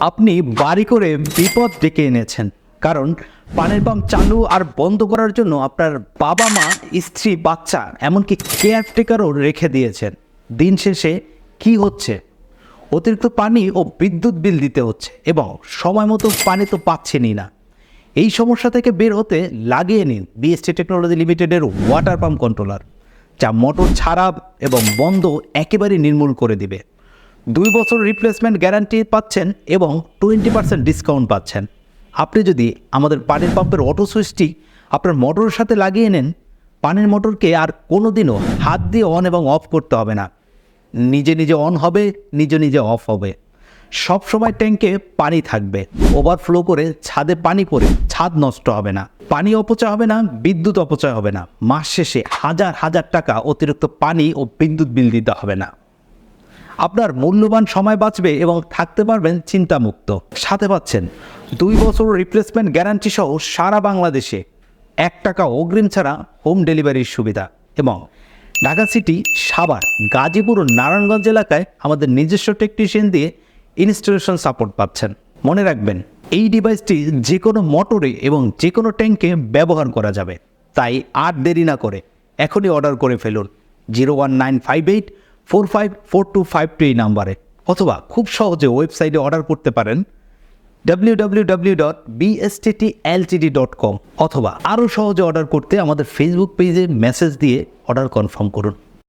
আপনি বাড়ি করে বিপদ ডেকে এনেছেন, কারণ পানির পাম্প চালু আর বন্ধ করার জন্য আপনার বাবা মা, স্ত্রী, বাচ্চা, এমনকি কেয়ারটেকারও রেখে দিয়েছেন। দিন শেষে কি হচ্ছে? অতিরিক্ত পানি ও বিদ্যুৎ বিল দিতে হচ্ছে এবং সময় মতো পানি তো পাচ্ছেনই না। এই সমস্যা থেকে বের হতে লাগিয়ে নিন বিএসটি টেকনোলজি লিমিটেডের ওয়াটার পাম্প কন্ট্রোলার, যা মোটর ছাড়া এবং বন্ধ একেবারে নির্মূল করে দিবে। 2 বছর রিপ্লেসমেন্ট গ্যারান্টি পাচ্ছেন এবং 20% ডিসকাউন্ট পাচ্ছেন। আপনি যদি আমাদের পানির পাম্পের অটো সুইচটি আপনার মোটরের সাথে লাগিয়ে নেন, পানির মোটরকে আর কোনোদিনও হাত দিয়ে অন এবং অফ করতে হবে না। নিজে নিজে অন হবে, নিজে নিজে অফ হবে। সব সময় ট্যাঙ্কে পানি থাকবে, ওভারফ্লো করে ছাদে পানি পড়ে ছাদ নষ্ট হবে না, পানি অপচয় হবে না, বিদ্যুৎ অপচয় হবে না। মাস শেষে হাজার হাজার টাকা অতিরিক্ত পানি ও বিদ্যুৎ বিল দিতে হবে না। আপনার মূল্যবান সময় বাঁচবে এবং থাকতে পারবেন চিন্তামুক্ত। সাথে পাচ্ছেন 2 বছর রিপ্লেসমেন্ট গ্যারান্টি সহ সারা বাংলাদেশে 1 টাকা অগ্রিম ছাড়া হোম ডেলিভারির সুবিধা। এবং ঢাকা সিটি, সাভার, গাজীপুর ও নারায়ণগঞ্জ এলাকায় আমাদের নিজস্ব টেকনিশিয়ান দিয়ে ইনস্টলেশন সাপোর্ট পাচ্ছেন। মনে রাখবেন, এই ডিভাইসটি যে কোনো মোটরে এবং যে কোনো ট্যাঙ্কে ব্যবহার করা যাবে। তাই আর দেরি না করে এখনই অর্ডার করে ফেলুন 01958454252 এই নাম্বারে, অথবা খুব সহজে ওয়েবসাইটে অর্ডার করতে পারেন www.bsttltd.com, অথবা আরও সহজে অর্ডার করতে আমাদের ফেসবুক পেজে মেসেজ দিয়ে অর্ডার কনফার্ম করুন।